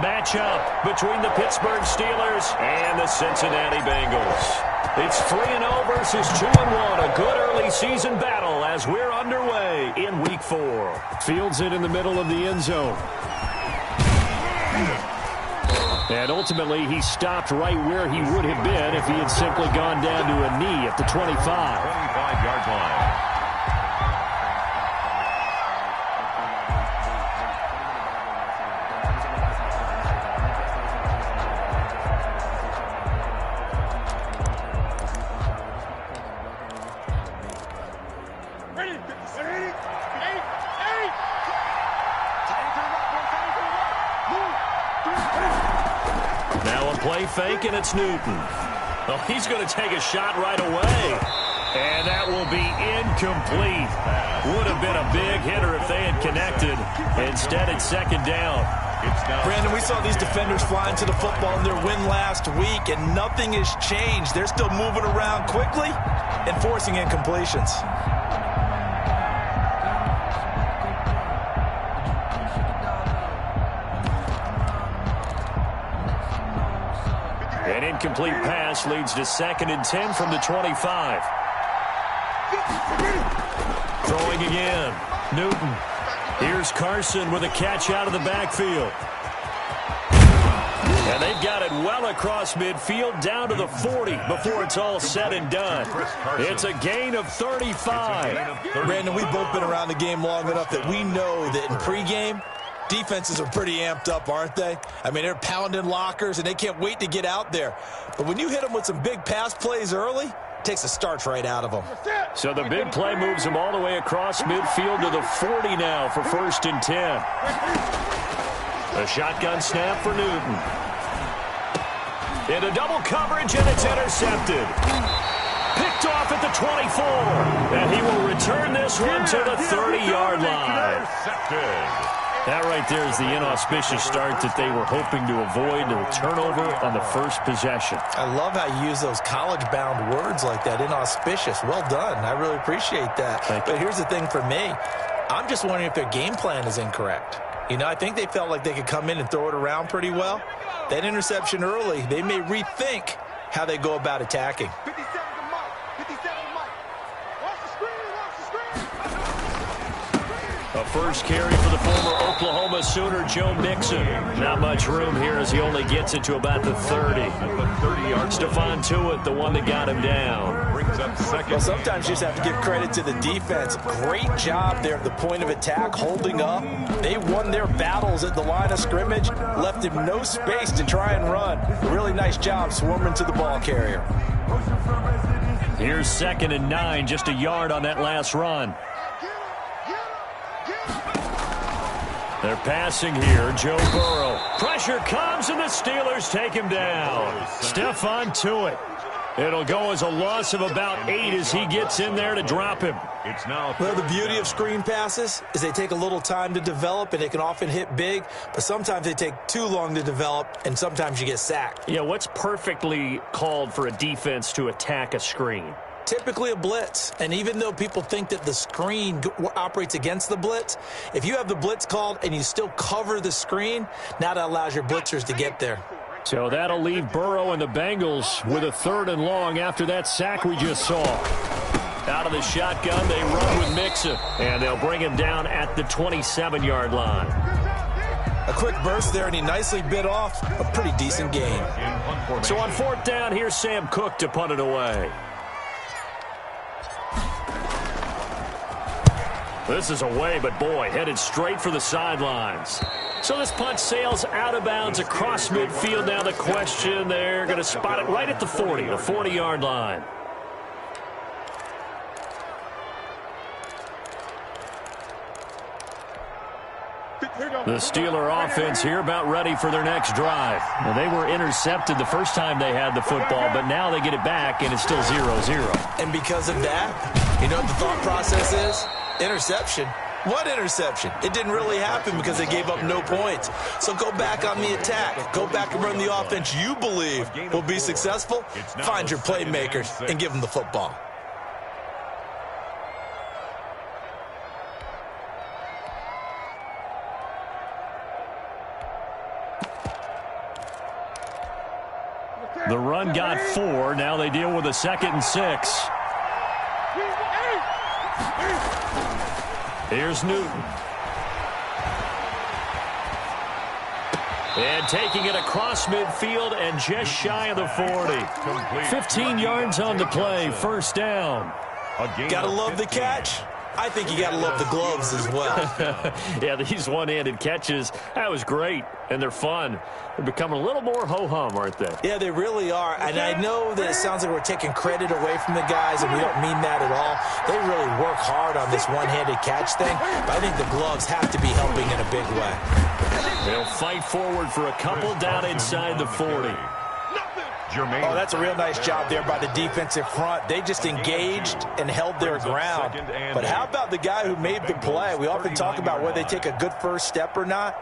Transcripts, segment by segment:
Matchup between the Pittsburgh Steelers and the Cincinnati Bengals. It's 3-0 versus 2-1. A good early season battle as we're underway in Week 4. Fields it in the middle of the end zone. And ultimately, he stopped right where he would have been if he had simply gone down to a knee at the 25. 25-yard line. Play fake, and it's Newton. Oh, he's going to take a shot right away. And that will be incomplete. Would have been a big hitter if they had connected. Instead, it's second down. Brandon, we saw these defenders flying to the football in their win last week, and nothing has changed. They're still moving around quickly and forcing incompletions. An incomplete pass leads to 2nd and 10 from the 25. Throwing again. Newton. Here's Carson with a catch out of the backfield. And they've got it well across midfield down to the 40 before it's all said and done. It's a gain of 35. Brandon, we've both been around the game long enough that we know that in pregame, defenses are pretty amped up, aren't they? I mean, they're pounding lockers, and they can't wait to get out there. But when you hit them with some big pass plays early, it takes the starch right out of them. So the big play moves them all the way across midfield to the 40 now for 1st and 10. A shotgun snap for Newton. Into double coverage, and it's intercepted. Picked off at the 24. And he will return this one to the 30-yard line. Intercepted. That right there is the inauspicious start that they were hoping to avoid, the turnover on the first possession. I love how you use those college-bound words like that, inauspicious. Well done. I really appreciate that. But here's the thing for me. I'm just wondering if their game plan is incorrect. You know, I think they felt like they could come in and throw it around pretty well. That interception early, they may rethink how they go about attacking. A first carry for the former Oklahoma Sooner, Joe Mixon. Not much room here as he only gets it to about the 30. Stephon Tuitt, the one that got him down. Brings up second. Well, sometimes you just have to give credit to the defense. Great job there at the point of attack, holding up. They won their battles at the line of scrimmage, left him no space to try and run. Really nice job swarming to the ball carrier. Here's 2nd and 9, just a yard on that last run. They're passing here. Joe Burrow. Pressure comes, and the Steelers take him down. Stephon Tuitt. It'll go as a loss of about 8 as he gets in there to drop him. It's now. Well, the beauty of screen passes is they take a little time to develop, and they can often hit big, but sometimes they take too long to develop, and sometimes you get sacked. Yeah, what's perfectly called for a defense to attack a screen? Typically a blitz, and even though people think that the screen operates against the blitz, if you have the blitz called and you still cover the screen, now that allows your blitzers to get there. So that'll leave Burrow and the Bengals with a 3rd and long after that sack we just saw. Out of the shotgun, they run with Mixon, and they'll bring him down at the 27-yard line. A quick burst there, and he nicely bit off a pretty decent gain. So on 4th down, here's Sam Cook to punt it away. This is away, but boy, headed straight for the sidelines. So this punt sails out of bounds across midfield. Now the question, they're going to spot it right at the 40, the 40-yard line. The Steeler offense here about ready for their next drive. Now, they were intercepted the first time they had the football, but now they get it back, and it's still 0-0. And because of that, you know what the thought process is? Interception. What interception? It didn't really happen because they gave up no points. So go back on the attack. Go back and run the offense you believe will be successful. Find your playmakers and give them the football. The run got 4. Now they deal with a 2nd and 6. Here's Newton. And taking it across midfield and just shy of the 40. 15 yards on the play. First down. Gotta love the catch. I think you got to love the gloves as well. Yeah, these one-handed catches, that was great, and they're fun. They're becoming a little more ho-hum, aren't they? Yeah, they really are, and I know that it sounds like we're taking credit away from the guys, and we don't mean that at all. They really work hard on this one-handed catch thing, but I think the gloves have to be helping in a big way. They'll fight forward for a couple down inside the 40. Oh, that's a real nice job there by the defensive front. They just engaged and held their ground. But how about the guy who made the play? We often talk about whether they take a good first step or not.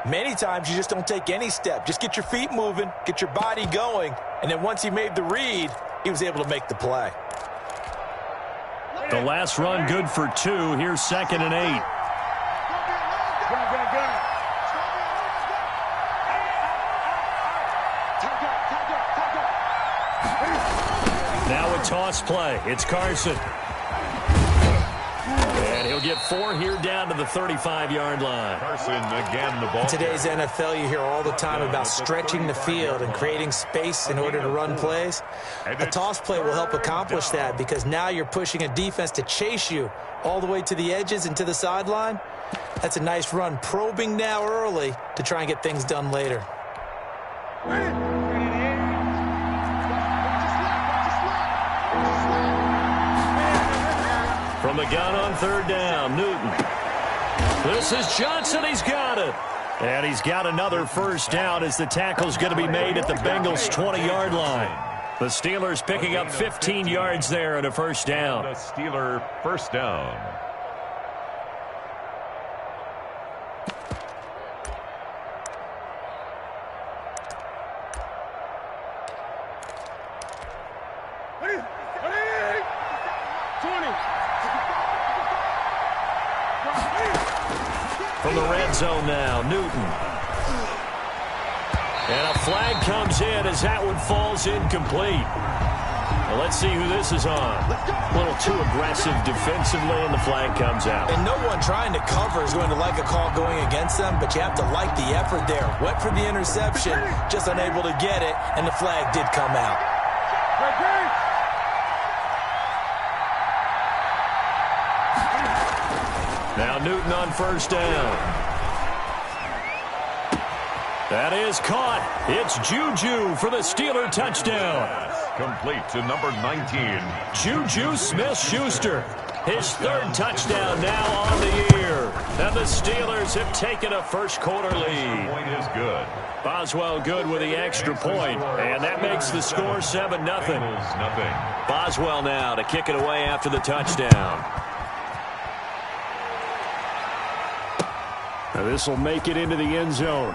Many times you just don't take any step. Just get your feet moving, get your body going, and then once he made the read, he was able to make the play. The last run good for 2. Here's 2nd and 8. Now a toss play. It's Carson. And he'll get 4 here down to the 35-yard line. Carson again, the ball. In today's NFL, you hear all the time about stretching the field and creating space in order to run plays. A toss play will help accomplish that because now you're pushing a defense to chase you all the way to the edges and to the sideline. That's a nice run, probing now early to try and get things done later. From the gun on 3rd down, Newton. This is Johnson. He's got it. And he's got another first down as the tackle's going to be made at the Bengals' 20-yard line. The Steelers picking up 15 yards there and a first down. The Steeler first down. From the red zone now, Newton. And a flag comes in as that one falls incomplete. Well, let's see who this is on. A little too aggressive defensively, and the flag comes out. And no one trying to cover is going to like a call going against them, but you have to like the effort there. Went for the interception, just unable to get it, and the flag did come out. Now Newton on first down. That is caught. It's Juju for the Steeler touchdown. Complete to number 19. Juju Smith-Schuster. His 3rd touchdown now on the year. And the Steelers have taken a first-quarter lead. Point is good. Boswell good with the extra point, and that makes the score 7-0. Nothing. Boswell now to kick it away after the touchdown. Now this will make it into the end zone.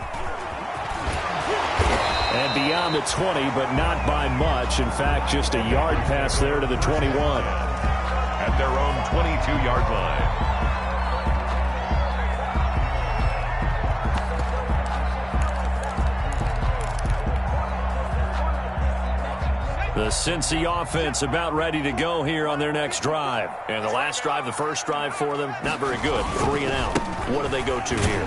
And beyond the 20, but not by much. In fact, just a yard pass there to the 21. At their own 22-yard line. The Cincy offense about ready to go here on their next drive. And the last drive, the first drive for them, not very good. 3 and out. What do they go to here?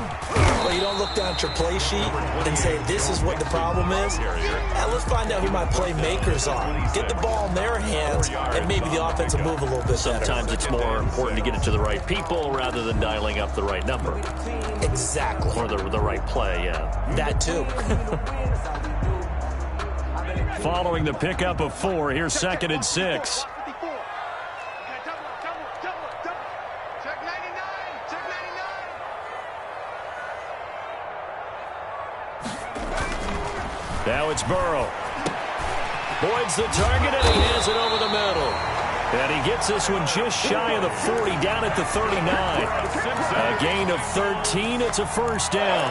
Well, you don't look down at your play sheet and say, this is what the problem is. Now, let's find out who my playmakers are. Get the ball in their hands, and maybe the offense will move a little bit better. Sometimes it's more important to get it to the right people rather than dialing up the right number. Exactly. Or the right play, yeah. That, too. Following the pickup of 4, here's 2nd and 6. Now it's Burrow. Boyd's the target, and he has it over the middle. And he gets this one just shy of the 40, down at the 39. A gain of 13. It's a first down.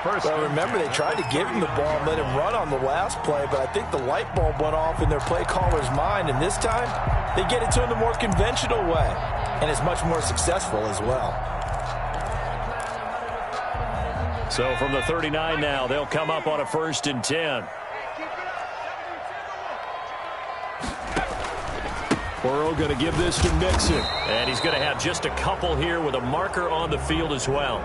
Well, remember, they tried to give him the ball and let him run on the last play, but I think the light bulb went off in their play caller's mind, and this time they get it to him the more conventional way, and it's much more successful as well. So from the 39 now, they'll come up on a 1st and 10. Burrow going to give this to Mixon. And he's going to have just a couple here with a marker on the field as well.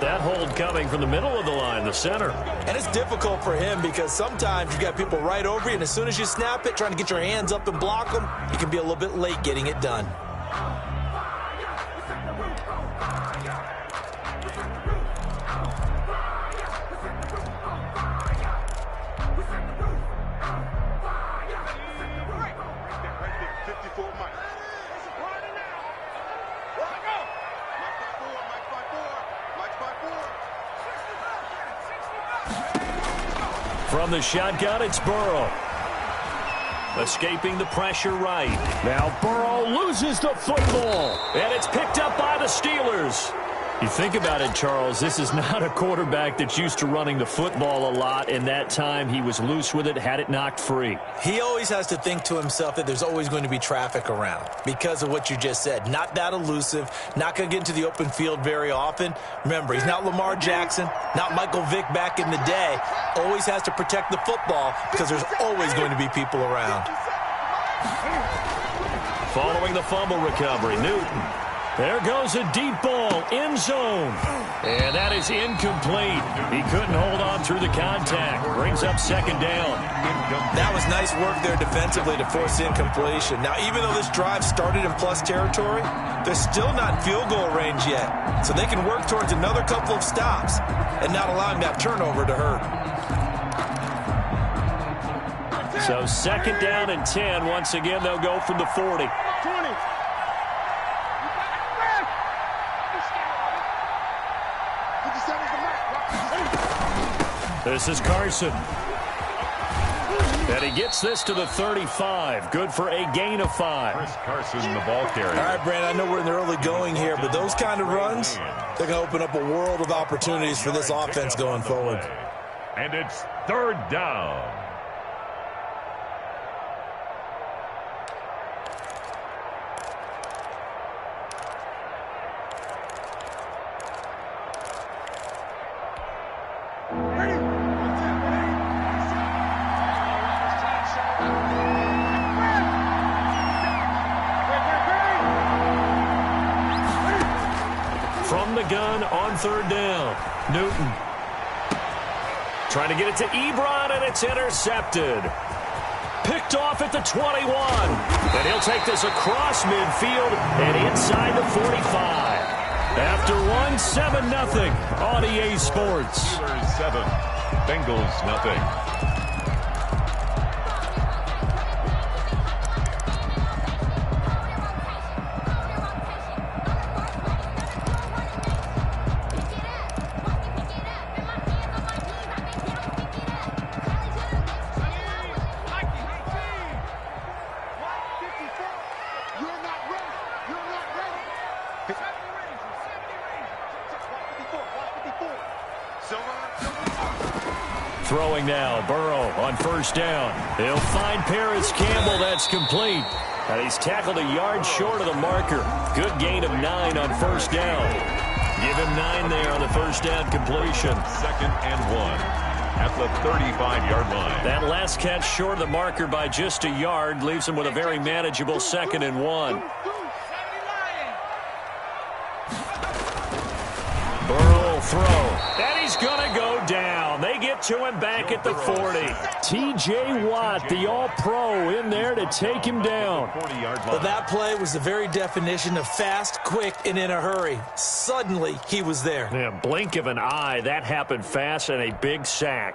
That hold coming from the middle of the line, the center. And it's difficult for him because sometimes you got people right over you, and as soon as you snap it, trying to get your hands up and block them, you can be a little bit late getting it done. From the shotgun, it's Burrow. Escaping the pressure right. Now Burrow loses the football. And it's picked up by the Steelers. You think about it, Charles, this is not a quarterback that's used to running the football a lot. In that time, he was loose with it, had it knocked free. He always has to think to himself that there's always going to be traffic around because of what you just said. Not that elusive, not going to get into the open field very often. Remember, he's not Lamar Jackson, not Michael Vick back in the day. Always has to protect the football because there's always going to be people around. Following the fumble recovery, Newton. There goes a deep ball, end zone. And that is incomplete. He couldn't hold on through the contact. Brings up second down. That was nice work there defensively to force incompletion. Now, even though this drive started in plus territory, they're still not in field goal range yet. So they can work towards another couple of stops and not allowing that turnover to hurt. So second down and 10. Once again, they'll go from the 40. This is Carson. And he gets this to the 35. Good for a gain of 5. Chris Carson, the ball carrier. All right, Brandon, I know we're in the early going here, but those kind of runs, they're going to open up a world of opportunities for this offense going forward. And it's third down. Gun on third down. Newton trying to get it to Ebron, and it's intercepted. Picked off at the 21. And he'll take this across midfield and inside the 45. After one, 7-0 on EA Sports. Steelers 7, Bengals nothing. Throwing now, Burrow on first down. He'll find Paris Campbell. That's complete. And he's tackled a yard short of the marker. Good gain of 9 on first down. Give him 9 there on the first down completion. 2nd and 1 at the 35-yard line. That last catch short of the marker by just a yard leaves him with a very manageable 2nd and 1. Burrow will throw. And he's going to go down. They get to him back at the 40. T.J. Watt, the all-pro, in there to take him down. Well, that play was the very definition of fast, quick, and in a hurry. Suddenly, he was there. Yeah, blink of an eye. That happened fast and a big sack.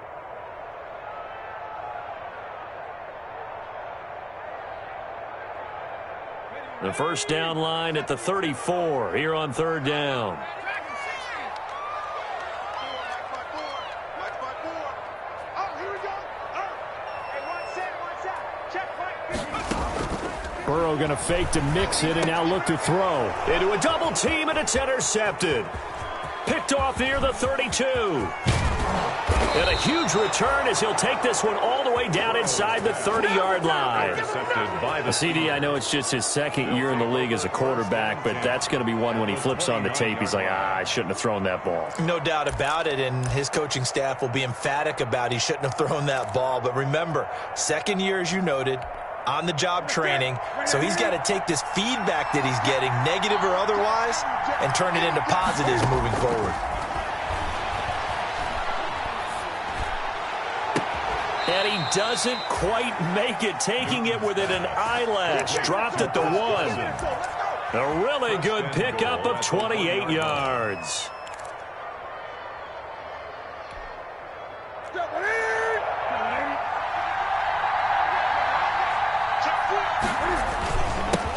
The first down line at the 34 here on third down. Burrow going to fake to mix it and now look to throw. Into a double team, and it's intercepted. Picked off near the 32. And a huge return as he'll take this one all the way down inside the 30-yard line. The CD, I know it's just his second year in the league as a quarterback, but that's going to be one when he flips on the tape. He's like, I shouldn't have thrown that ball. No doubt about it, and his coaching staff will be emphatic about he shouldn't have thrown that ball. But remember, second year, as you noted, on-the-job training, so he's got to take this feedback that he's getting, negative or otherwise, and turn it into positives moving forward. And he doesn't quite make it, taking it within an eyelash. Dropped at the 1. A really good pickup of 28 yards.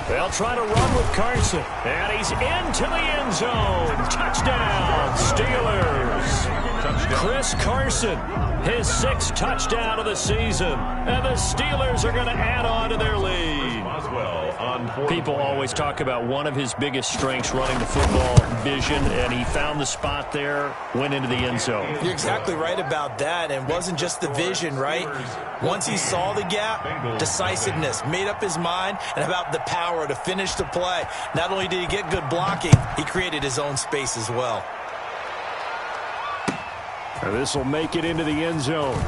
They'll try to run with Carson. And he's into the end zone. Touchdown, Steelers. Chris Carson, his 6th touchdown of the season. And the Steelers are going to add on to their lead. People always talk about one of his biggest strengths, running the football, vision, and he found the spot there, went into the end zone. You're exactly right about that, and wasn't just the vision, right? Once he saw the gap, decisiveness, made up his mind, and about the power to finish the play. Not only did he get good blocking, he created his own space as well. This will make it into the end zone.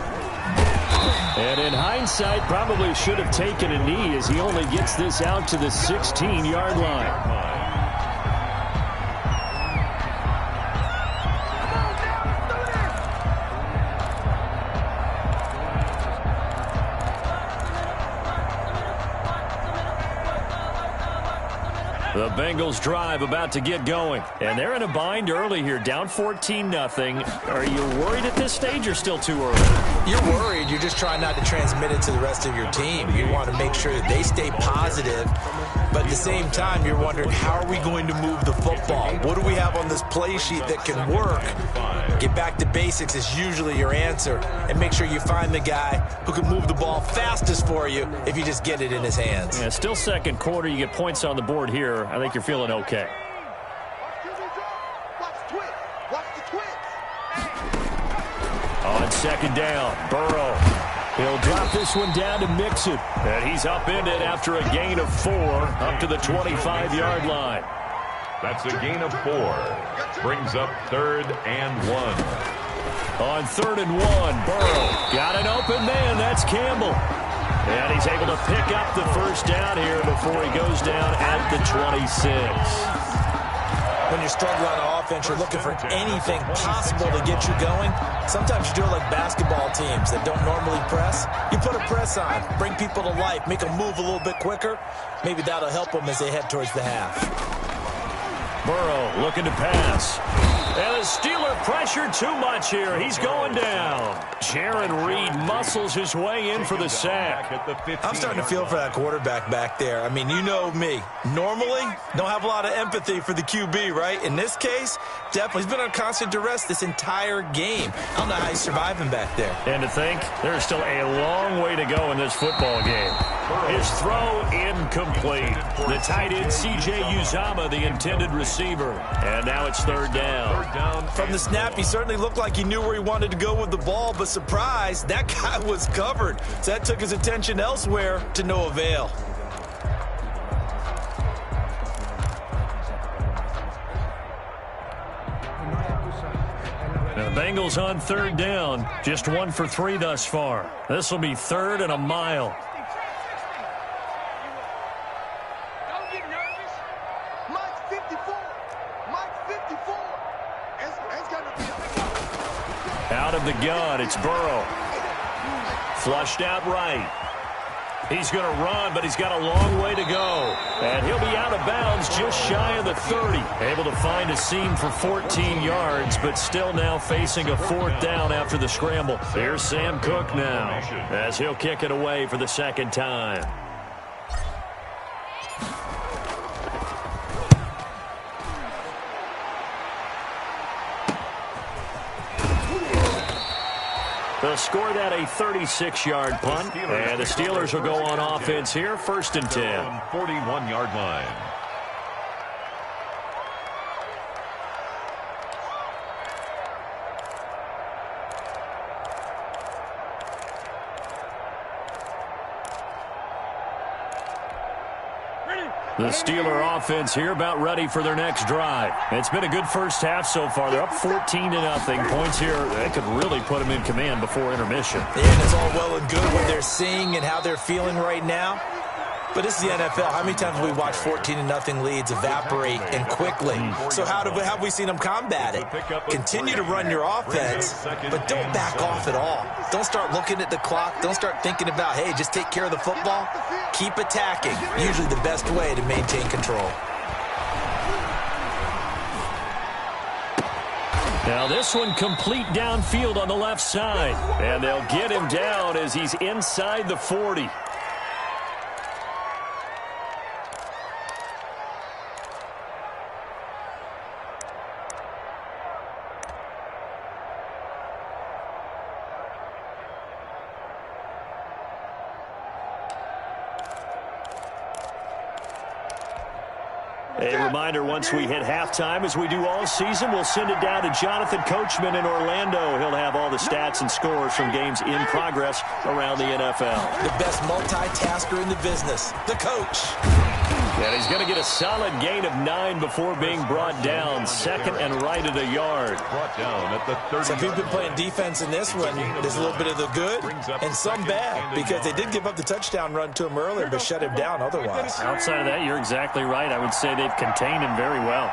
And in hindsight, probably should have taken a knee as he only gets this out to the 16-yard line. The Bengals drive about to get going. And they're in a bind early here, down 14-0. Are you worried at this stage or still too early? You're worried. You're just trying not to transmit it to the rest of your team. You want to make sure that they stay positive. But at the same time, you're wondering, how are we going to move the football? What do we have on this play sheet that can work? Get back to basics is usually your answer. And make sure you find the guy who can move the ball fastest for you if you just get it in his hands. Yeah, still second quarter. You get points on the board here. I think you're feeling okay. On second down, Burrow. He'll drop this one down to Mixon. And he's upended after a gain of 4 up to the 25-yard line. That's a gain of 4. Brings up 3rd and 1. On 3rd and 1, Burrow got an open man. That's Campbell. And he's able to pick up the first down here before he goes down at the 26. When you're struggling on offense, you're looking for anything possible to get you going. Sometimes you do it like basketball teams that don't normally press. You put a press on, bring people to life, make them move a little bit quicker. Maybe that'll help them as they head towards the half. Burrow looking to pass. And the Steeler pressure too much here. He's going down. Jaron Reed muscles his way in for the sack. I'm starting to feel for that quarterback back there. I mean, you know me. Normally, don't have a lot of empathy for the QB, right? In this case, definitely. He's been on constant duress this entire game. I don't know how he's surviving back there. And to think, there's still a long way to go in this football game. His throw incomplete. The tight end, C.J. Uzomah, the intended receiver. And now it's 3rd down. From the snap, he certainly looked like he knew where he wanted to go with the ball, but surprise, that guy was covered. So that took his attention elsewhere to no avail. Now the Bengals on 3rd down. Just 1 for 3 thus far. This will be 3rd and a mile. Out of the gun, it's Burrow. Flushed out right. He's going to run, but he's got a long way to go. And he'll be out of bounds just shy of the 30. Able to find a seam for 14 yards, but still now facing a 4th down after the scramble. Here's Sam Cook now, as he'll kick it away for the 2nd time. They'll score that a 36-yard punt, and the Steelers will go on offense here, 1st and 10. 41-yard line. Ready? The Steeler offense here about ready for their next drive. It's been a good first half so far. They're up 14-0. Points here, they could really put them in command before intermission. Yeah, and it's all well and good what they're seeing and how they're feeling right now. But this is the NFL. How many times have we watched 14-0 leads evaporate and quickly? So how have we seen them combat it? Continue to run your offense, but don't back off at all. Don't start looking at the clock. Don't start thinking about, hey, just take care of the football. Keep attacking. Usually the best way to maintain control. Now this one complete downfield on the left side. And they'll get him down as he's inside the 40. A reminder, once we hit halftime, as we do all season, we'll send it down to Jonathan Coachman in Orlando. He'll have all the stats and scores from games in progress around the NFL. The best multitasker in the business, the coach. And he's going to get a solid gain of 9 before being brought down. Second and right at a yard. Brought down at the 30. So people been playing defense in this one. There's a little bit of the good and some bad, because they did give up the touchdown run to him earlier, but shut him down otherwise. Outside of that, you're exactly right. I would say they've contained him very well.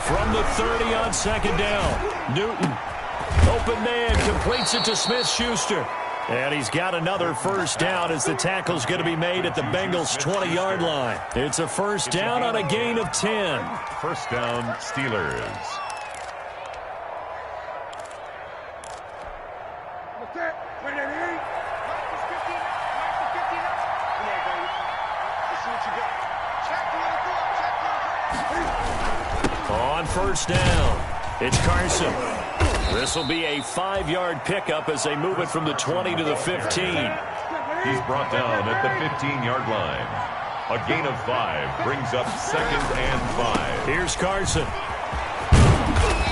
From the 30 on second down, Newton. Open man, completes it to Smith-Schuster. And he's got another first down as the tackle's going to be made at the Bengals' 20-yard line. It's a first down on a gain of 10. First down, Steelers. On first down, it's Carson. This will be a 5-yard pickup as they move it from the 20 to the 15. He's brought down at the 15-yard line. A gain of 5 brings up second and 5. Here's Carson.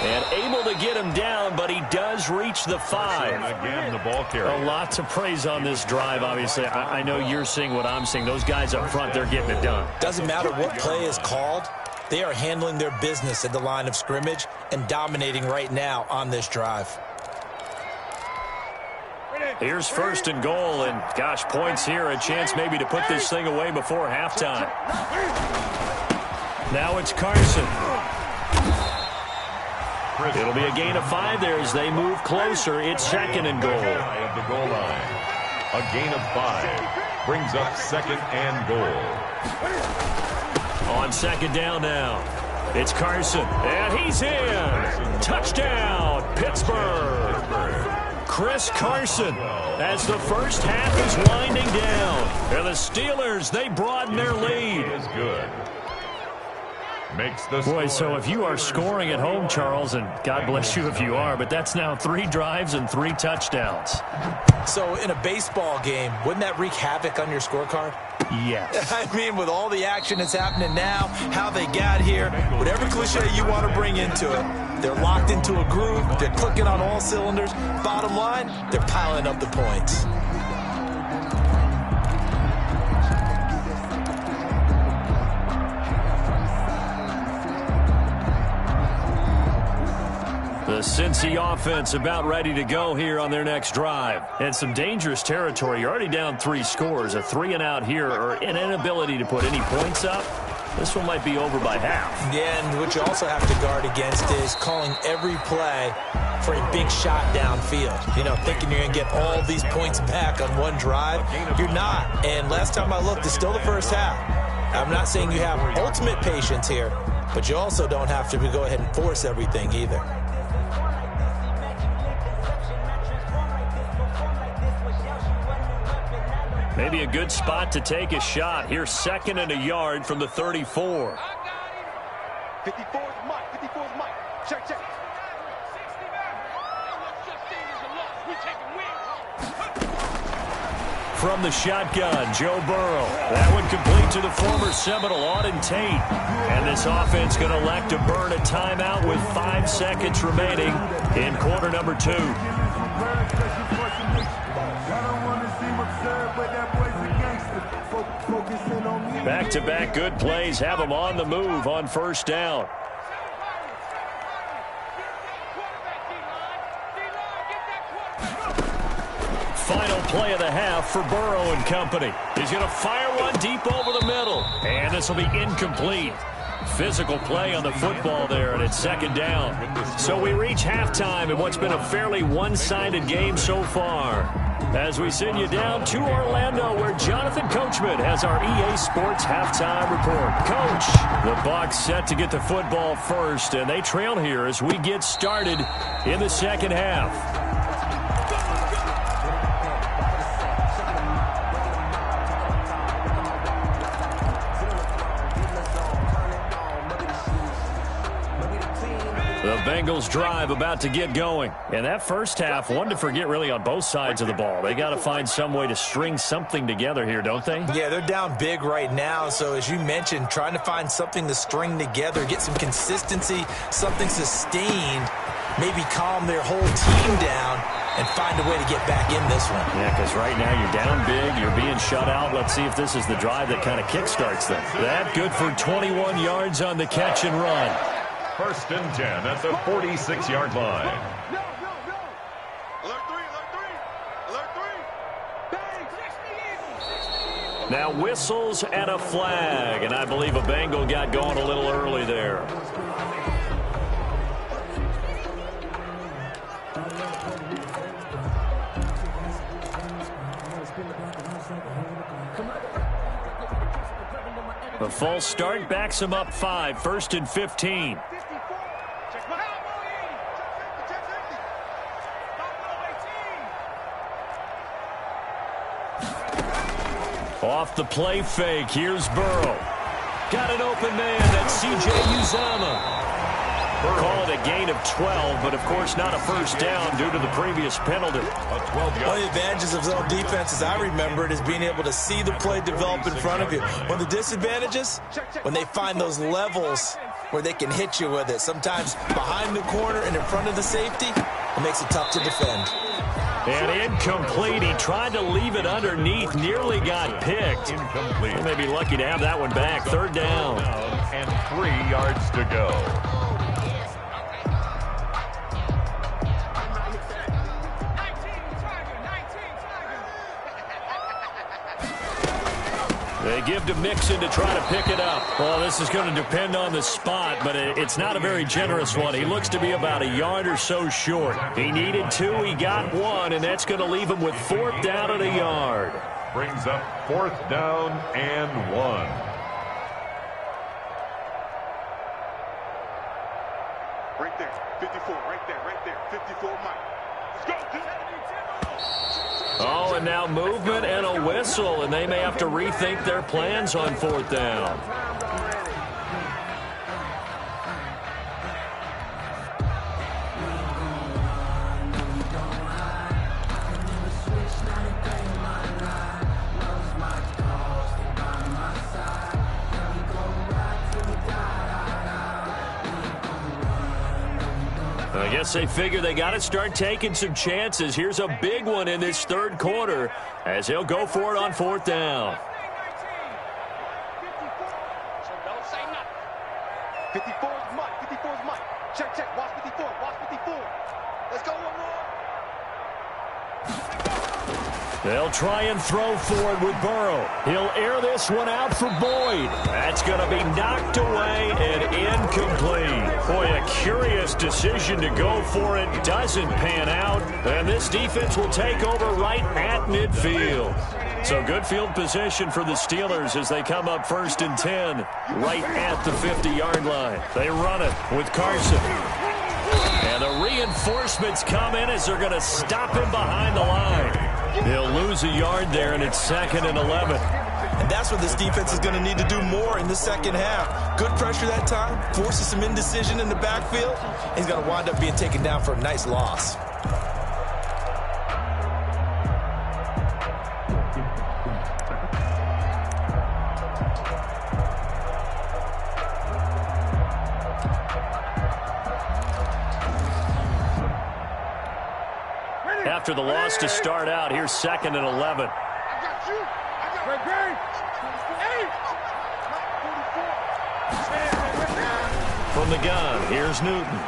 And able to get him down, but he does reach the 5. Again, the ball carrier. A lot to praise on this drive, obviously. I know you're seeing what I'm seeing. Those guys up front, they're getting it done. Doesn't matter what play is called. They are handling their business at the line of scrimmage and dominating right now on this drive. Here's first and goal, and gosh, points here. A chance maybe to put this thing away before halftime. Now it's Carson. It'll be a gain of 5 there as they move closer. It's second and goal. Of the goal line. A gain of 5 brings up second and goal. On second down now, it's Carson, and he's in. Touchdown, Pittsburgh. Chris Carson, as the first half is winding down. And the Steelers, they broaden their lead. Is good. Makes the Boy, so if you are scoring at home, Charles, and God bless you if you are, but that's now 3 drives and 3 touchdowns. So in a baseball game, wouldn't that wreak havoc on your scorecard? Yes. I mean, with all the action that's happening now, how they got here, whatever cliche you want to bring into it, they're locked into a groove, they're clicking on all cylinders. Bottom line, they're piling up the points. The Cincy offense about ready to go here on their next drive. And some dangerous territory. You're already down 3 scores. A 3-and-out here, or an inability to put any points up. This one might be over by half. Yeah, and what you also have to guard against is calling every play for a big shot downfield. You know, thinking you're going to get all these points back on one drive. You're not. And last time I looked, it's still the first half. I'm not saying you have ultimate patience here, but you also don't have to go ahead and force everything either. Maybe a good spot to take a shot. Here's second and a yard from the 34. 54 is Mike. 54 is Mike. Check, check. From the shotgun, Joe Burrow. That one complete to the former Seminole, Auden Tate. And this offense going to elect to burn a timeout with 5 seconds remaining in quarter number 2. I don't want to seem absurd, but that boy's a gangster. Back-to-back good plays have them on the move on first down. Final play of the half for Burrow and company. He's going to fire one deep over the middle. And this will be incomplete. Physical play on the football there, and it's second down. So we reach halftime in what's been a fairly one-sided game so far. As we send you down to Orlando, where Jonathan Coachman has our EA Sports halftime report. Coach, the Bucs set to get the football first, and they trail here as we get started in the second half. The Bengals drive about to get going. And that first half, one to forget really on both sides of the ball. They got to find some way to string something together here, don't they? Yeah, they're down big right now. So as you mentioned, trying to find something to string together, get some consistency, something sustained, maybe calm their whole team down and find a way to get back in this one. Yeah, because right now you're down big, you're being shut out. Let's see if this is the drive that kind of kickstarts them. That good for 21 yards on the catch and run. First and 10 at the 46-yard line. No. Alert three. Now whistles and a flag, and I believe a Bengal got going a little early there. The false start backs him up 5, first and 15. Off the play fake, here's Burrow. Got an open man, that's C.J. Uzomah. Call it a gain of 12, but of course not a first down due to the previous penalty. One of the advantages of zone defense, as I remember it, is being able to see the play develop in front of you. One of the disadvantages, when they find those levels where they can hit you with it. Sometimes behind the corner and in front of the safety, it makes it tough to defend. And incomplete. He tried to leave it underneath, nearly got picked. Incomplete. They may be lucky to have that one back. Third down. And 3 yards to go. They give to Mixon to try to pick it up. Well, this is going to depend on the spot, but it's not a very generous one. He looks to be about a yard or so short. He needed 2, he got 1, and that's going to leave him with 4th down and a yard. Brings up 4th down and 1. Right there, 54, right there, 54, Mike. Let's go, dude. Oh, and now movement and a whistle, and they may have to rethink their plans on 4th down. I guess they figure they got to start taking some chances. Here's a big one in this third quarter as he'll go for it on 4th down. 54 is Mike. 54 is Mike. Check. Watch 54. Let's go one more. They'll try and throw for it with Burrow. He'll air this one out for Boyd. That's going to be knocked away and incomplete. Boy, a curious decision to go for it. Doesn't pan out. And this defense will take over right at midfield. So good field position for the Steelers as they come up 1st and 10 right at the 50-yard line. They run it with Carson. And the reinforcements come in as they're going to stop him behind the line. He'll lose a yard there, and it's 2nd and 11. And that's what this defense is going to need to do more in the second half. Good pressure that time, forces some indecision in the backfield. He's going to wind up being taken down for a nice loss. After the loss to start out, here's 2nd and 11. I got you. From the gun, here's Newton.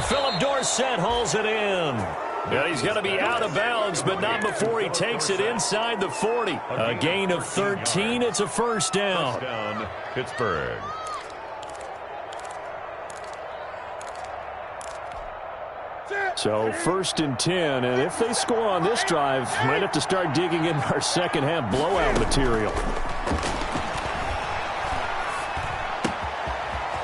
Philip Dorsett hauls it in. Yeah, he's going to be out of bounds, but not before he takes it inside the 40. A gain of 13. It's a first down. First down, Pittsburgh. So 1st and 10, and if they score on this drive, might have to start digging in our second half blowout material.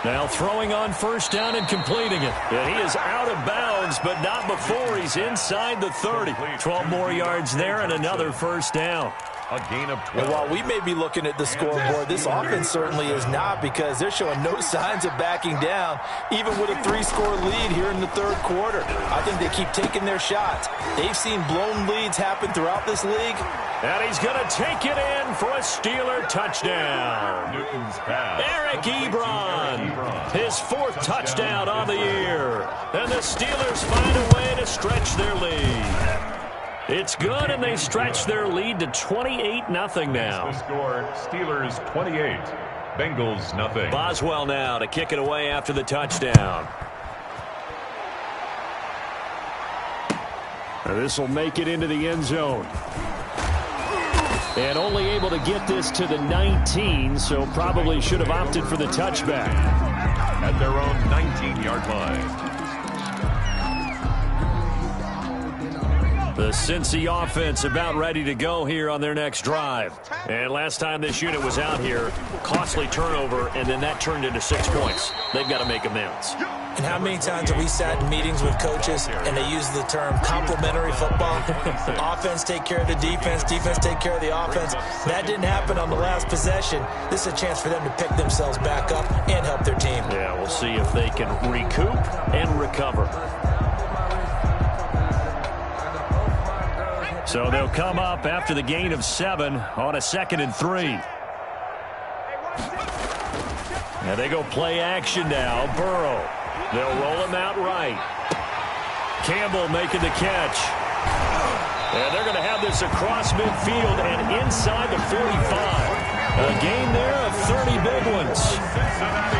Now throwing on first down and completing it. And he is out of bounds, but not before he's inside the 30. 12 more yards there and another first down. A gain of 12. And while we may be looking at the scoreboard, this offense certainly is not, because they're showing no signs of backing down, even with a 3-score lead here in the third quarter. I think they keep taking their shots. They've seen blown leads happen throughout this league. And he's going to take it in for a Steeler touchdown. Newton's pass. Eric Ebron, his 4th touchdown on the year. And the Steelers find a way to stretch their lead. It's good, and they stretch their lead to 28-0 now. The score, Steelers 28, Bengals nothing. Boswell now to kick it away after the touchdown. This will make it into the end zone. And only able to get this to the 19, so probably should have opted for the touchback. At their own 19-yard line. The Cincy offense about ready to go here on their next drive. And last time this unit was out here, costly turnover, and then that turned into 6 points. They've got to make amends. And how many times have we sat in meetings with coaches and they use the term complementary football? Offense take care of the defense, defense take care of the offense. That didn't happen on the last possession. This is a chance for them to pick themselves back up and help their team. Yeah, we'll see if they can recoup and recover. So they'll come up after the gain of 7 on a 2nd and 3. And they go play action now. Burrow. They'll roll him out right. Campbell making the catch. And they're going to have this across midfield and inside the 45. A gain there of 30 big ones.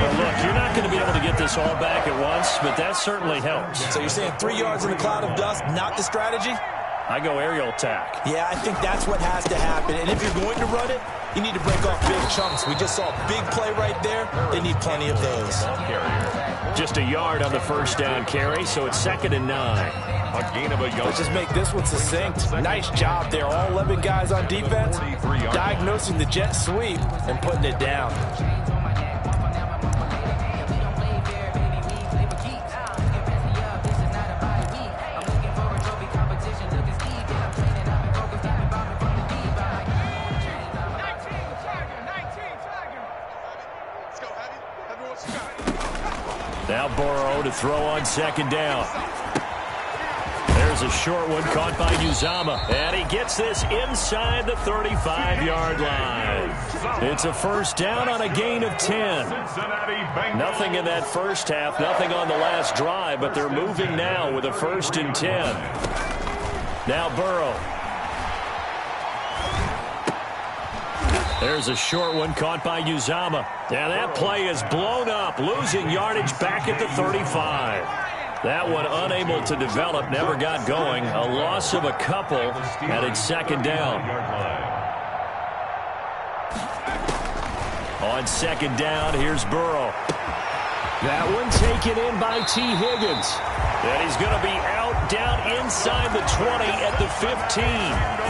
Well, look, you're not going to be able to get this all back at once, but that certainly helps. So you're saying 3 yards in a cloud of dust, not the strategy? I go aerial attack. Yeah, I think that's what has to happen. And if you're going to run it, you need to break off big chunks. We just saw a big play right there. They need plenty of those. Just a yard on the first down carry, so it's 2nd and 9. A gain of a yard. Let's just make this one succinct. Nice job there. All 11 guys on defense, diagnosing the jet sweep and putting it down. Now Burrow to throw on 2nd down. There's a short one caught by Uzama. And he gets this inside the 35-yard line. It's a first down on a gain of 10. Nothing in that first half, nothing on the last drive, but they're moving now with a 1st and 10. Now Burrow. There's a short one caught by Uzama. And that play is blown up, losing yardage back at the 35. That one unable to develop, never got going. A loss of a couple, and it's 2nd down. On 2nd down, here's Burrow. That one taken in by T. Higgins. And he's going to be out down inside the 20 at the 15.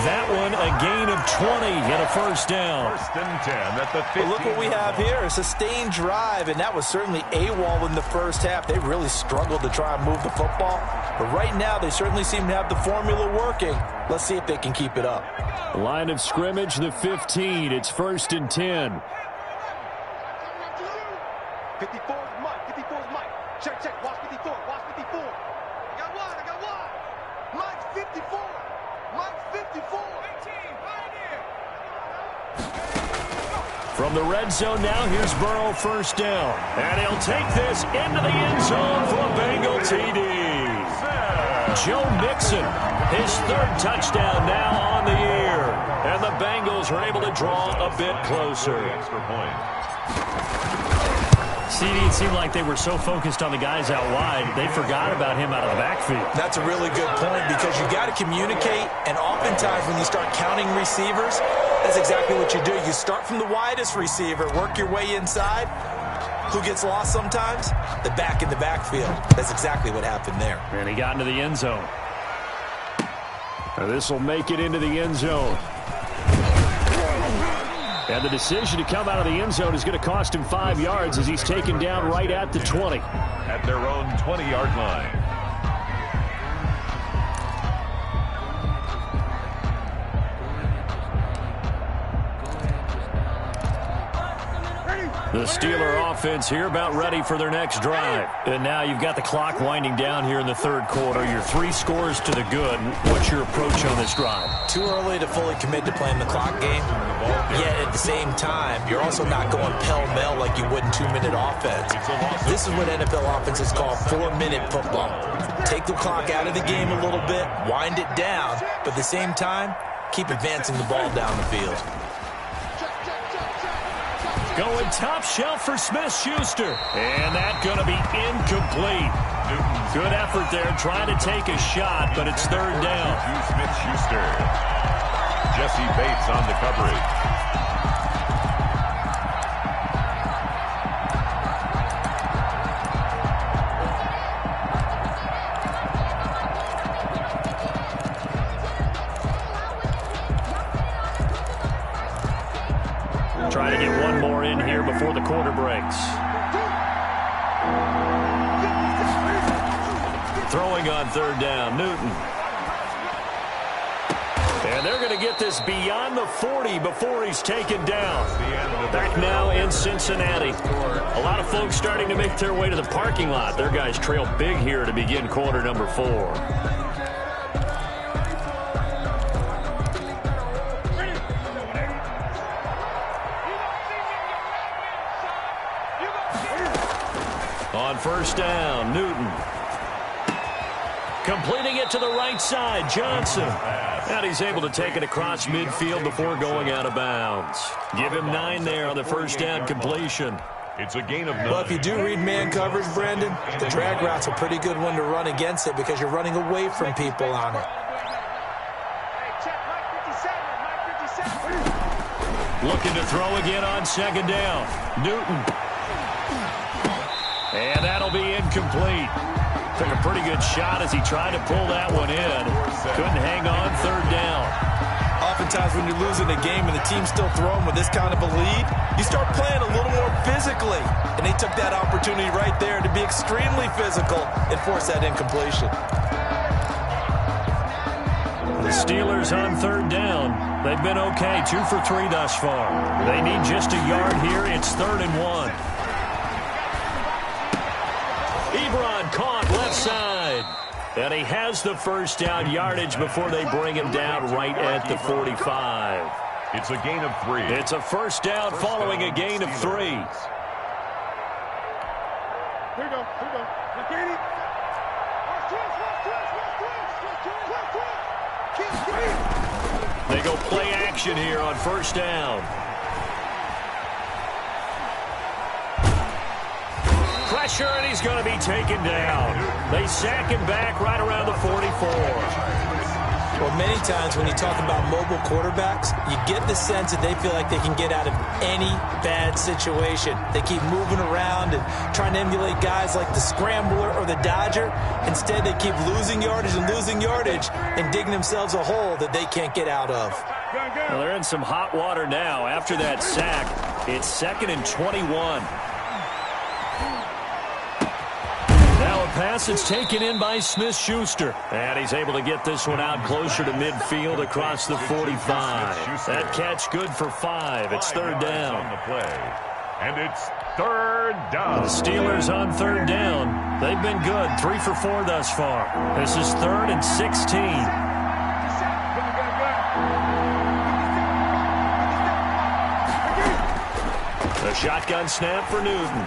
That one a gain of 20 and a first down. 1st and 10 at the 15. Well, look what we have here, a sustained drive, and that was certainly AWOL in the first half. They really struggled to try and move the football. But right now, they certainly seem to have the formula working. Let's see if they can keep it up. Line of scrimmage, the 15. It's 1st and 10. 54 is Mike. 54 is Mike. Check, check. Watch 54. Watch 54. I got one. I got one. Mike's 54. Mike's 54. 18. Right here. From the red zone now, here's Burrow, 1st down. And he'll take this into the end zone for a Bengal TD. Joe Mixon, his 3rd touchdown now on the year. And the Bengals are able to draw a bit closer. Extra point. CD, it seemed like they were so focused on the guys out wide, they forgot about him out of the backfield. That's a really good point because you got to communicate, and oftentimes when you start counting receivers, that's exactly what you do. You start from the widest receiver, work your way inside. Who gets lost sometimes? The back in the backfield. That's exactly what happened there. And he got into the end zone. Now this will make it into the end zone. And the decision to come out of the end zone is going to cost him 5 yards as he's taken down right at the 20. At their own 20-yard line. The Steeler offense here about ready for their next drive. And now you've got the clock winding down here in the third quarter. You're 3 scores to the good. What's your approach on this drive? Too early to fully commit to playing the clock game. Yet at the same time, you're also not going pell-mell like you would in 2-minute offense. This is what NFL offenses call 4-minute football. Take the clock out of the game a little bit, wind it down, but at the same time, keep advancing the ball down the field. Going top shelf for Smith-Schuster. And that's going to be incomplete. Good effort there trying to take a shot, but it's third down. Smith-Schuster. Jesse Bates on the coverage. Try to get one more in here before the quarter breaks. Throwing on third down, Newton. And they're going to get this beyond the 40 before he's taken down. Back now in Cincinnati. A lot of folks starting to make their way to the parking lot. Their guys trail big here to begin quarter number 4. On first down, Newton. Completing it to the right side, Johnson. And he's able to take it across midfield before going out of bounds. Give him 9 there on the first down completion. It's a gain of 9. Well, if you do read man coverage, Brandon, the drag route's a pretty good one to run against it because you're running away from people on it. Looking to throw again on second down. Newton. And that'll be incomplete. Took a pretty good shot as he tried to pull that one in. Couldn't hang on third down. Oftentimes when you're losing a game and the team's still throwing with this kind of a lead, you start playing a little more physically. And they took that opportunity right there to be extremely physical and force that incompletion. The Steelers on third down. They've been okay, 2 for 3 thus far. They need just a yard here. It's 3rd and 1. Ebron caught left side. And he has the first down yardage before they bring him down right at the 45. It's a gain of 3. It's a first down following a gain of 3. Here we go. They go play action here on first down. Pressure, and he's going to be taken down. They sack him back right around the 44. Well, many times when you talk about mobile quarterbacks, you get the sense that they feel like they can get out of any bad situation. They keep moving around and trying to emulate guys like the Scrambler or the Dodger. Instead, they keep losing yardage and digging themselves a hole that they can't get out of. Well, they're in some hot water now. After that sack, it's 2nd and 21. Pass is taken in by Smith-Schuster. And he's able to get this one out closer to midfield across the 45. That catch good for 5. It's 3rd down. On the play. And it's 3rd down. The Steelers on 3rd down. They've been good, 3 for 4 thus far. This is 3rd and 16. The shotgun snap for Newton.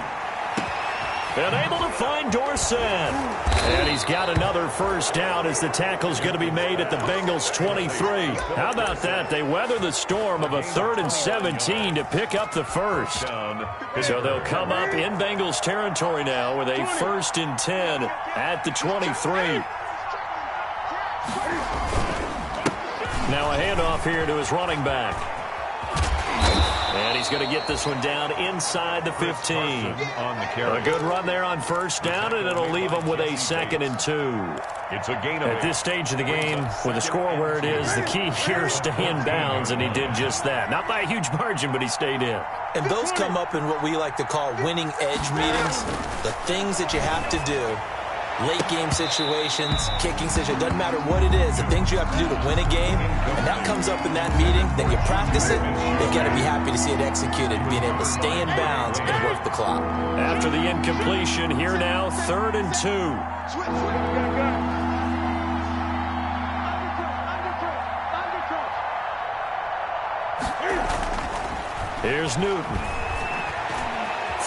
And able to find Dorsett. And he's got another first down as the tackle's going to be made at the Bengals 23. How about that? They weather the storm of a 3rd and 17 to pick up the first. So they'll come up in Bengals territory now with a 1st and 10 at the 23. Now a handoff here to his running back. And he's going to get this one down inside the 15. A good run there on first down, and it'll leave him with a 2nd and 2. It's a gain of At this stage of the game, with the score where it is, the key here is stay in bounds, and he did just that. Not by a huge margin, but he stayed in. And those come up in what we like to call winning edge meetings. The things that you have to do. Late game situations, kicking situations, doesn't matter what it is, the things you have to do to win a game, and that comes up in that meeting, then you practice it, you've got to be happy to see it executed, being able to stay in bounds and work the clock. After the incompletion, here now, 3rd and 2. Here's Newton.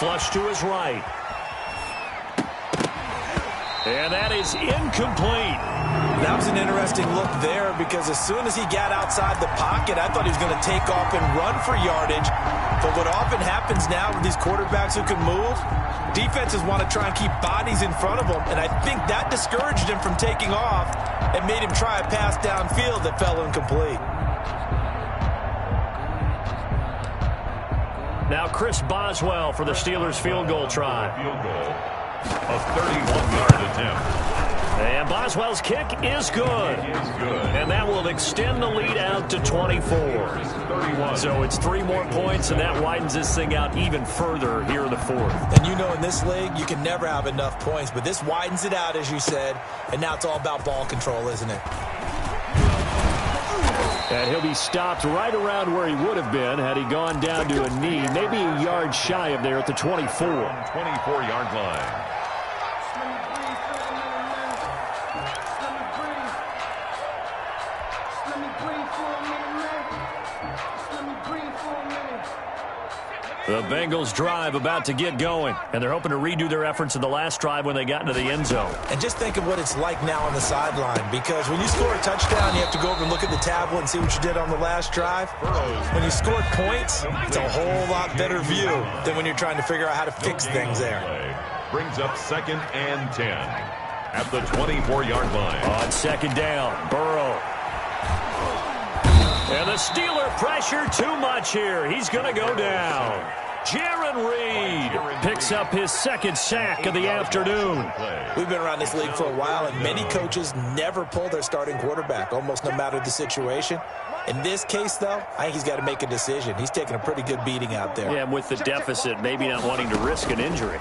Flush to his right. And that is incomplete. That was an interesting look there because as soon as he got outside the pocket, I thought he was going to take off and run for yardage. But what often happens now with these quarterbacks who can move, defenses want to try and keep bodies in front of them. And I think that discouraged him from taking off and made him try a pass downfield that fell incomplete. Now Chris Boswell for the Steelers field goal try. Field goal. A 31-yard attempt. And Boswell's kick is good. And that will extend the lead out to 24. 31. So it's 3 more points, and that widens this thing out even further here in the 4th. And you know in this league, you can never have enough points, but this widens it out, as you said, and now it's all about ball control, isn't it? And he'll be stopped right around where he would have been had he gone down to a knee, maybe a yard shy of there at the 24. 24-yard line. The Bengals drive about to get going, and they're hoping to redo their efforts in the last drive when they got into the end zone. And just think of what it's like now on the sideline, because when you score a touchdown, you have to go over and look at the tablet and see what you did on the last drive. When you scored points, it's a whole lot better view than when you're trying to figure out how to fix things there. Brings up 2nd and 10 at the 24-yard line. On 2nd down, Burrow. And the Steeler pressure too much here. He's going to go down. Jaron Reed picks up his 2nd sack of the afternoon. We've been around this league for a while, and many coaches never pull their starting quarterback, almost no matter the situation. In this case, though, I think he's got to make a decision. He's taking a pretty good beating out there. Yeah, with the deficit, maybe not wanting to risk an injury.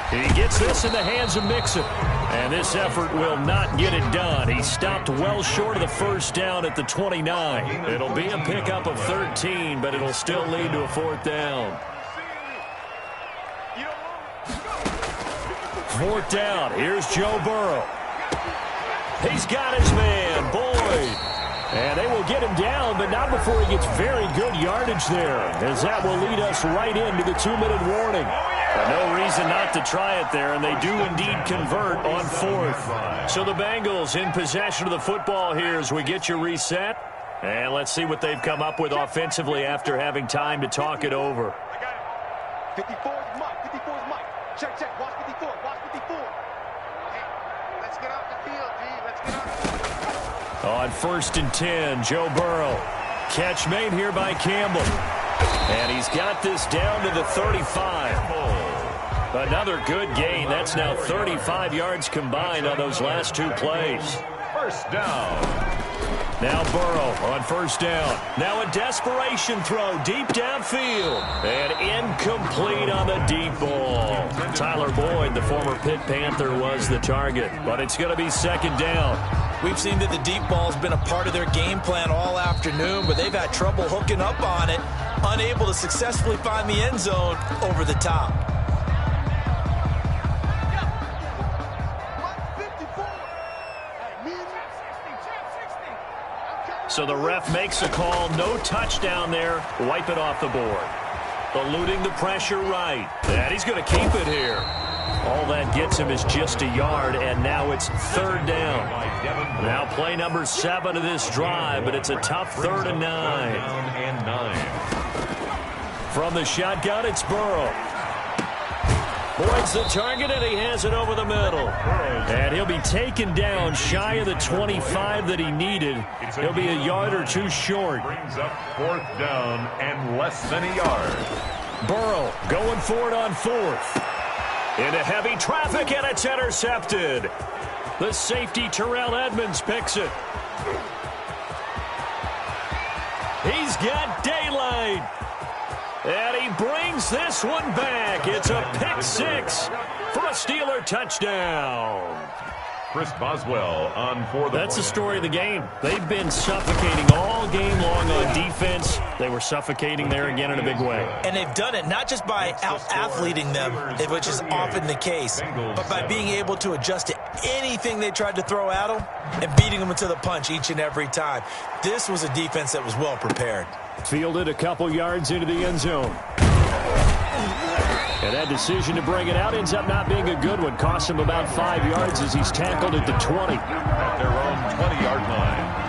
He gets this in the hands of Mixon. And this effort will not get it done. He stopped well short of the first down at the 29. It'll be a pickup of 13, but it'll still lead to a 4th down. 4th down. Here's Joe Burrow. He's got his man, Boyd. And they will get him down, but not before he gets very good yardage there, as that will lead us right into the 2-minute warning. No reason not to try it there, and they do indeed convert on 4th. So the Bengals in possession of the football here as we get you reset. And let's see what they've come up with offensively after having time to talk it over. 54 is Mike. 54 is Mike. Check, check. Watch 54. Watch 54. Hey, let's get off the field, G. Let's get off the field. On 1st and 10, Joe Burrow. Catch made here by Campbell. And he's got this down to the 35. Another good gain. That's now 35 yards combined on those last 2 plays. First down. Now Burrow on 1st down. Now a desperation throw deep downfield. And incomplete on the deep ball. Tyler Boyd, the former Pitt Panther, was the target. But it's going to be 2nd down. We've seen that the deep ball's been a part of their game plan all afternoon, but they've had trouble hooking up on it, unable to successfully find the end zone over the top. So the ref makes a call. No touchdown there. Wipe it off the board. eluding the pressure right. And he's going to keep it here. All that gets him is just a yard, and now it's third down. Now play number 7 of this drive, but it's a tough 3rd and 9. From the shotgun, it's Burrow. Boyd's the target, and he has it over the middle. And he'll be taken down shy of the 25 that he needed. He'll be a yard or two short. Brings up 4th down and less than a yard. Burrow going for it on 4th. Into heavy traffic, and it's intercepted. The safety, Terrell Edmonds, picks it. He's got daylight. And he brings this one back. It's a pick-6 for a Steeler touchdown. Chris Boswell on for the... That's the story of the game. They've been suffocating all game long on defense. They were suffocating there again in a big way. And they've done it not just by out-athleting them, which is often the case, but by being able to adjust to anything they tried to throw at them and beating them into the punch each and every time. This was a defense that was well prepared. Fielded a couple yards into the end zone. And that decision to bring it out ends up not being a good one. Costs him about 5 yards as he's tackled at the 20. At their own 20-yard line.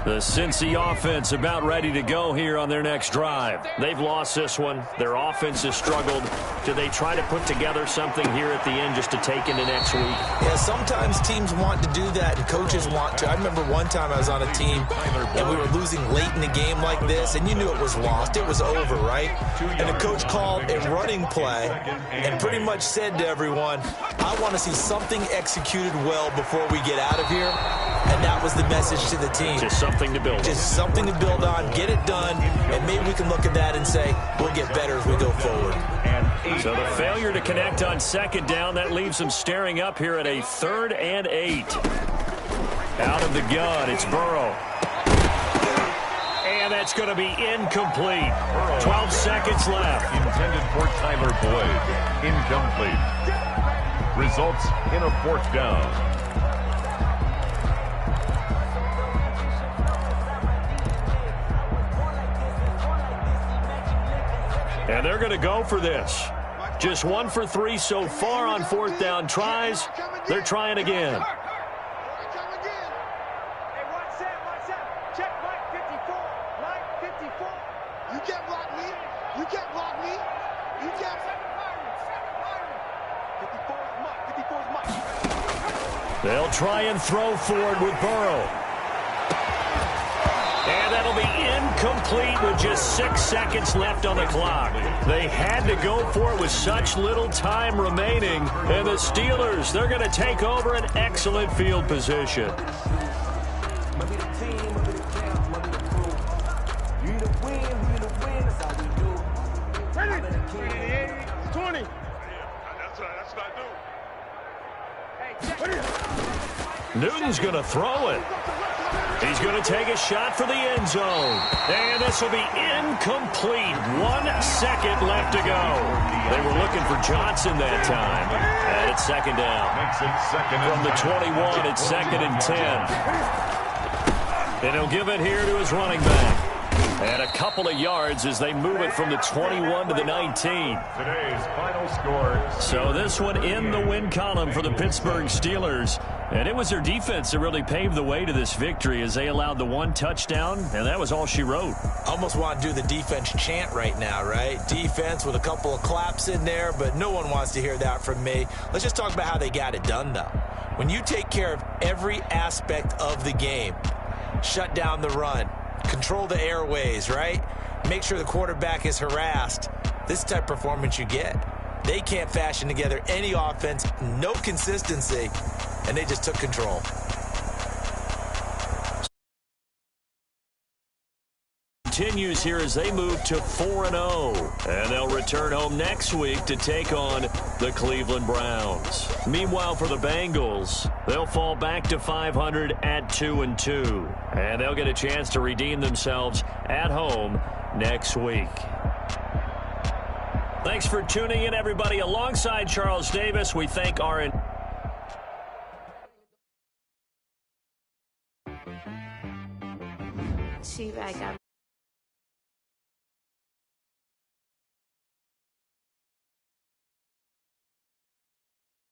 The Cincy offense about ready to go here on their next drive. They've lost this one. Their offense has struggled. Do they try to put together something here at the end just to take into next week? Yeah, sometimes teams want to do that and coaches want to. I remember one time I was on a team and we were losing late in the game like this, and you knew it was lost. It was over, right? And the coach called a running play and pretty much said to everyone, I want to see something executed well before we get out of here. And that was the message to the team. Just something to build on. Just something to build on, get it done, and maybe we can look at that and say, we'll get better as we go forward. So the failure to connect on 2nd down, that leaves them staring up here at a 3rd and 8. Out of the gun, it's Burrow. And that's going to be incomplete. 12 seconds left. Intended for Tyler Boyd. Incomplete. Results in a 4th down. And they're going to go for this. Just 1 for 3 so far on 4th down tries. They're trying again. You can't block me. You can't block me. You can't. 54 is Mike. 54 is Mike. They'll try and throw forward with Burrow. And that'll be incomplete with just 6 seconds left on the clock. They had to go for it with such little time remaining. And the Steelers, they're going to take over an excellent field position. Newton's going to throw it. He's going to take a shot for the end zone. And this will be incomplete. 1 second left to go. They were looking for Johnson that time. And it's 2nd down. Makes it 2nd From the 21, it's 2nd and 10. And he'll give it here to his running back. And a couple of yards as they move it from the 21 to the 19. Today's final score. So this one in the win column for the Pittsburgh Steelers. And it was their defense that really paved the way to this victory as they allowed the 1 touchdown, and that was all she wrote. Almost want to do the defense chant right now, right? Defense with a couple of claps in there, but no one wants to hear that from me. Let's just talk about how they got it done, though. When you take care of every aspect of the game, shut down the run, control the airways, right? Make sure the quarterback is harassed. This type of performance you get. They can't fashion together any offense, no consistency, and they just took control. Continues here as they move to 4-0. And they'll return home next week to take on the Cleveland Browns. Meanwhile, for the Bengals, they'll fall back to 500 at 2-2. And they'll get a chance to redeem themselves at home next week. Thanks for tuning in, everybody. Alongside Charles Davis, we thank our... She back up.